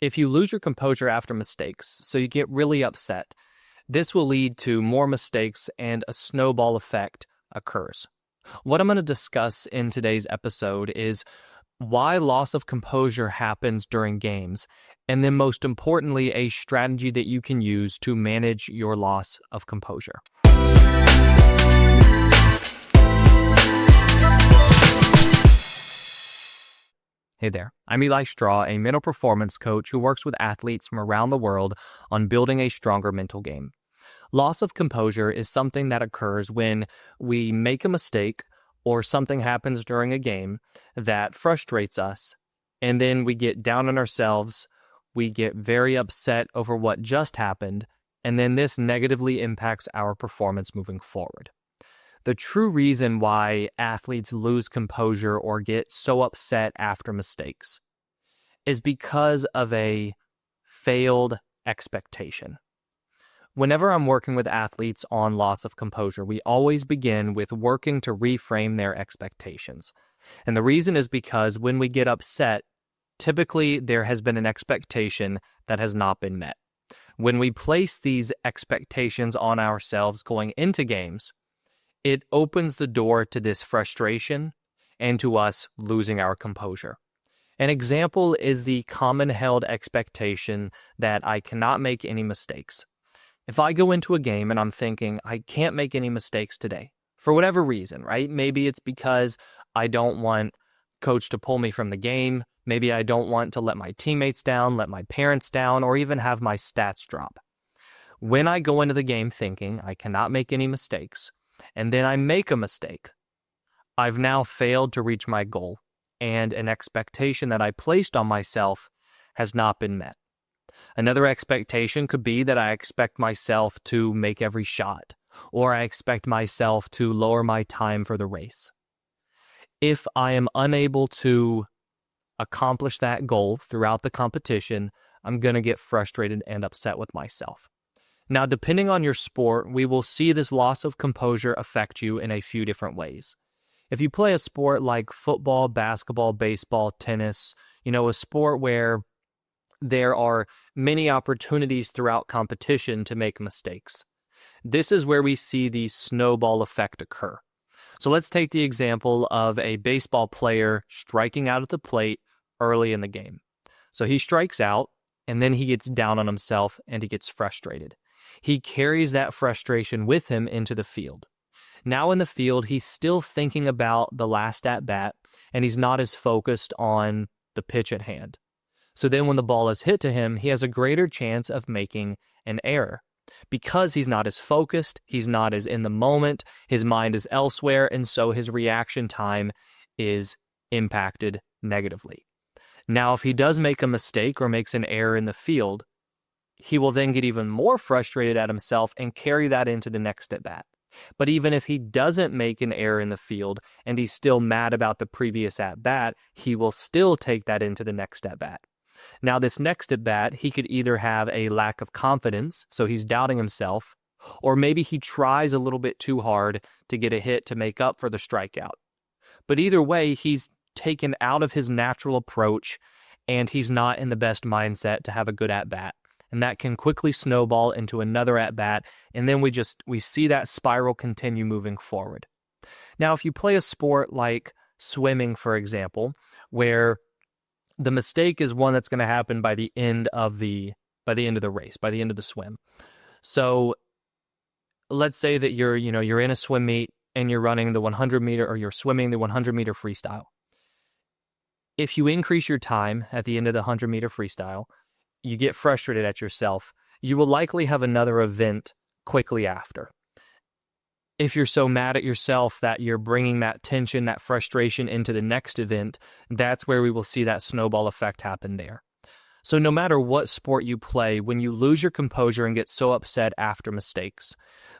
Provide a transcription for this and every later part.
If you lose your composure after mistakes, so you get really upset, this will lead to more mistakes and a snowball effect occurs. What I'm going to discuss in today's episode is why loss of composure happens during games, and then most importantly, a strategy that you can use to manage your loss of composure. Hey there, I'm Eli Straw, a mental performance coach who works with athletes from around the world on building a stronger mental game. Loss of composure is something that occurs when we make a mistake or something happens during a game that frustrates us, and then we get down on ourselves, we get very upset over what just happened, and then this negatively impacts our performance moving forward. The true reason why athletes lose composure or get so upset after mistakes is because of a failed expectation. Whenever I'm working with athletes on loss of composure, we always begin with working to reframe their expectations. And the reason is because when we get upset, typically there has been an expectation that has not been met. When we place these expectations on ourselves going into games, it opens the door to this frustration and to us losing our composure. An example is the common held expectation that I cannot make any mistakes. If I go into a game and I'm thinking, I can't make any mistakes today, for whatever reason, right? Maybe it's because I don't want coach to pull me from the game. Maybe I don't want to let my teammates down, let my parents down, or even have my stats drop. When I go into the game thinking I cannot make any mistakes, and then I make a mistake, I've now failed to reach my goal, and an expectation that I placed on myself has not been met. Another expectation could be that I expect myself to make every shot, or I expect myself to lower my time for the race. If I am unable to accomplish that goal throughout the competition, I'm going to get frustrated and upset with myself. Now, depending on your sport, we will see this loss of composure affect you in a few different ways. If you play a sport like football, basketball, baseball, tennis, a sport where there are many opportunities throughout competition to make mistakes, this is where we see the snowball effect occur. So let's take the example of a baseball player striking out at the plate early in the game. So he strikes out, and then he gets down on himself and he gets frustrated. He carries that frustration with him into the field. Now in the field, he's still thinking about the last at-bat, and he's not as focused on the pitch at hand. So then when the ball is hit to him, he has a greater chance of making an error. Because he's not as focused, he's not as in the moment, his mind is elsewhere, and so his reaction time is impacted negatively. Now, if he does make a mistake or makes an error in the field, he will then get even more frustrated at himself and carry that into the next at-bat. But even if he doesn't make an error in the field and he's still mad about the previous at-bat, he will still take that into the next at-bat. Now, this next at-bat, he could either have a lack of confidence, so he's doubting himself, or maybe he tries a little bit too hard to get a hit to make up for the strikeout. But either way, he's taken out of his natural approach, and he's not in the best mindset to have a good at-bat. And that can quickly snowball into another at-bat, and then we see that spiral continue moving forward. Now, if you play a sport like swimming, for example, where the mistake is one that's going to happen by the end of the race, by the end of the swim. So let's say that you're in a swim meet and you're running the 100 meter, or you're swimming the 100 meter freestyle. If you increase your time at the end of the 100 meter freestyle, you get frustrated at yourself, you will likely have another event quickly after. If you're so mad at yourself that you're bringing that tension, that frustration into the next event, that's where we will see that snowball effect happen there. So no matter what sport you play, when you lose your composure and get so upset after mistakes,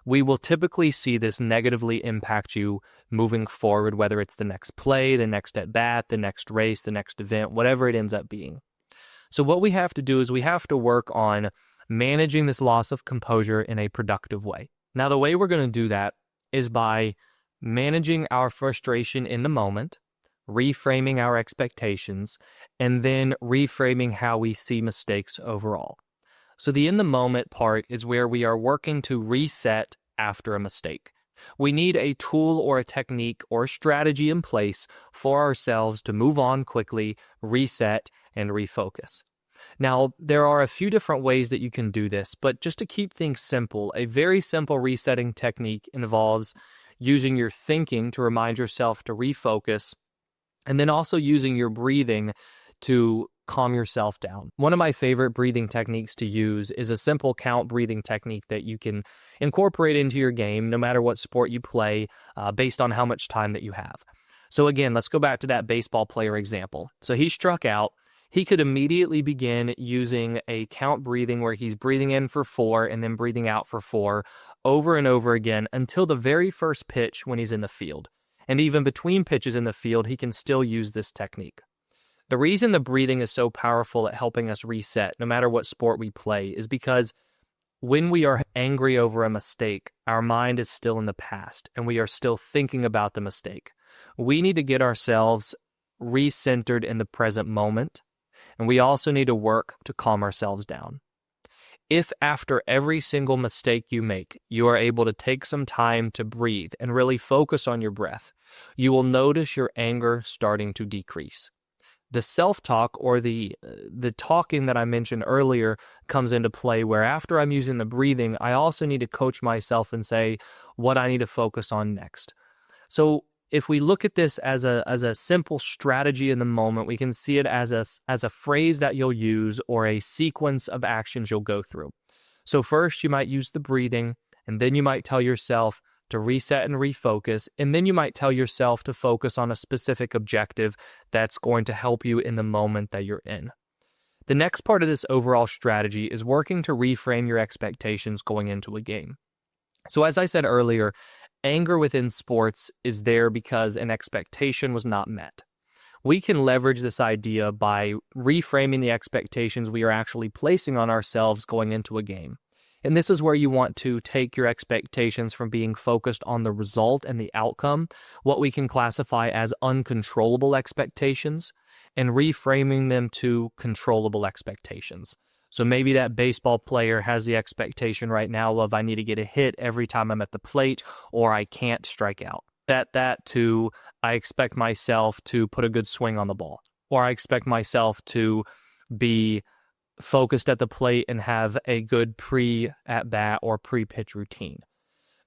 we will typically see this negatively impact you moving forward, whether it's the next play, the next at-bat, the next race, the next event, whatever it ends up being. So what we have to do is we have to work on managing this loss of composure in a productive way. Now, the way we're going to do that is by managing our frustration in the moment, reframing our expectations, and then reframing how we see mistakes overall. So the in the moment part is where we are working to reset after a mistake. We need a tool or a technique or a strategy in place for ourselves to move on quickly, reset, and refocus. Now, there are a few different ways that you can do this, but just to keep things simple, a very simple resetting technique involves using your thinking to remind yourself to refocus, and then also using your breathing to calm yourself down. One of my favorite breathing techniques to use is a simple count breathing technique that you can incorporate into your game, no matter what sport you play, based on how much time that you have. So again, let's go back to that baseball player example. So he struck out. He could immediately begin using a count breathing where he's breathing in for 4 and then breathing out for 4 over and over again until the very first pitch when he's in the field. And even between pitches in the field, he can still use this technique. The reason the breathing is so powerful at helping us reset, no matter what sport we play, is because when we are angry over a mistake, our mind is still in the past and we are still thinking about the mistake. We need to get ourselves recentered in the present moment, and we also need to work to calm ourselves down. If after every single mistake you make, you are able to take some time to breathe and really focus on your breath, you will notice your anger starting to decrease. The self-talk or the talking that I mentioned earlier comes into play, where after I'm using the breathing, I also need to coach myself and say what I need to focus on next. So if we look at this as a simple strategy in the moment, we can see it as a phrase that you'll use or a sequence of actions you'll go through. So first you might use the breathing, and then you might tell yourself to reset and refocus, and then you might tell yourself to focus on a specific objective that's going to help you in the moment that you're in. The next part of this overall strategy is working to reframe your expectations going into a game. So as I said earlier, anger within sports is there because an expectation was not met. We can leverage this idea by reframing the expectations we are actually placing on ourselves going into a game. And this is where you want to take your expectations from being focused on the result and the outcome, what we can classify as uncontrollable expectations, and reframing them to controllable expectations. So maybe that baseball player has the expectation right now of I need to get a hit every time I'm at the plate, or I can't strike out. That to I expect myself to put a good swing on the ball, or I expect myself to be focused at the plate and have a good pre-at-bat or pre-pitch routine.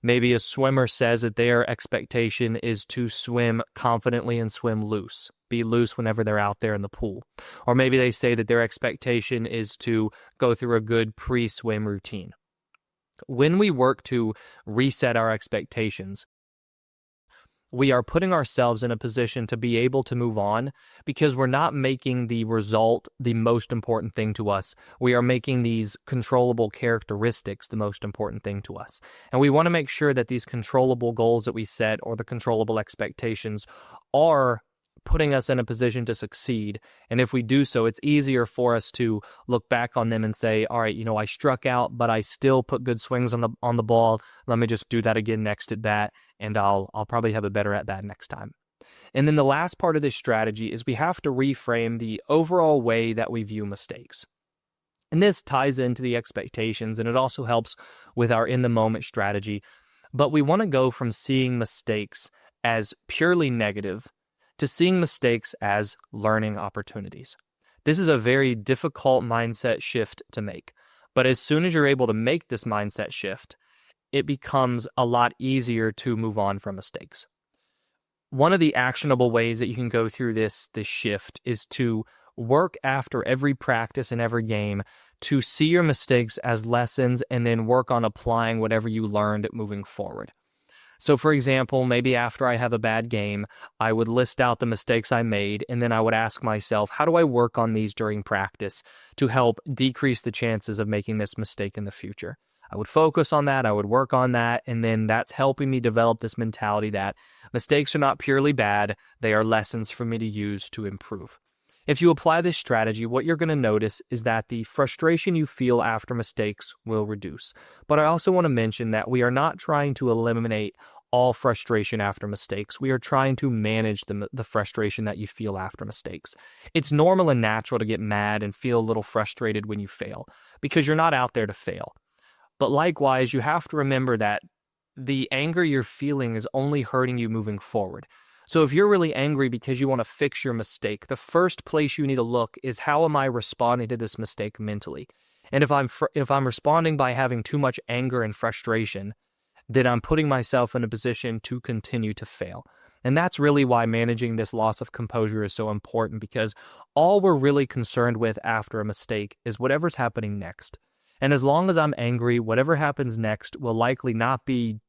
Maybe a swimmer says that their expectation is to swim confidently and swim loose, be loose whenever they're out there in the pool. Or maybe they say that their expectation is to go through a good pre-swim routine. When we work to reset our expectations, we are putting ourselves in a position to be able to move on because we're not making the result the most important thing to us. We are making these controllable characteristics the most important thing to us. And we want to make sure that these controllable goals that we set or the controllable expectations are putting us in a position to succeed. And if we do so, it's easier for us to look back on them and say, all right, I struck out, but I still put good swings on the ball. Let me just do that again next at bat, and I'll probably have a better at bat next time. And then the last part of this strategy is we have to reframe the overall way that we view mistakes. And this ties into the expectations, and it also helps with our in-the-moment strategy. But we want to go from seeing mistakes as purely negative to seeing mistakes as learning opportunities. This is a very difficult mindset shift to make, but as soon as you're able to make this mindset shift, it becomes a lot easier to move on from mistakes. One of the actionable ways that you can go through this shift is to work after every practice and every game to see your mistakes as lessons and then work on applying whatever you learned moving forward. So for example, maybe after I have a bad game, I would list out the mistakes I made, and then I would ask myself, how do I work on these during practice to help decrease the chances of making this mistake in the future? I would focus on that, I would work on that, and then that's helping me develop this mentality that mistakes are not purely bad, they are lessons for me to use to improve. If you apply this strategy, what you're going to notice is that the frustration you feel after mistakes will reduce. But I also want to mention that we are not trying to eliminate all frustration after mistakes. We are trying to manage the frustration that you feel after mistakes. It's normal and natural to get mad and feel a little frustrated when you fail because you're not out there to fail. But likewise, you have to remember that the anger you're feeling is only hurting you moving forward. So if you're really angry because you want to fix your mistake, the first place you need to look is how am I responding to this mistake mentally? And if I'm responding by having too much anger and frustration, then I'm putting myself in a position to continue to fail. And that's really why managing this loss of composure is so important, because all we're really concerned with after a mistake is whatever's happening next. And as long as I'm angry, whatever happens next will likely not be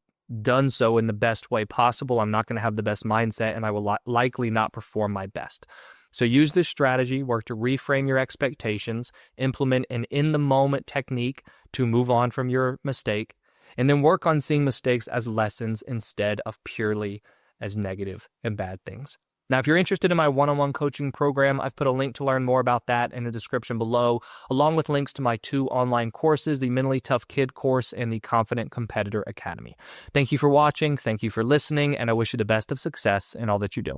done so in the best way possible. I'm not going to have the best mindset, and I will likely not perform my best. So use this strategy, work to reframe your expectations, implement an in-the-moment technique to move on from your mistake, and then work on seeing mistakes as lessons instead of purely as negative and bad things. Now, if you're interested in my one-on-one coaching program, I've put a link to learn more about that in the description below, along with links to my 2 online courses, the Mentally Tough Kid course and the Confident Competitor Academy. Thank you for watching, thank you for listening, and I wish you the best of success in all that you do.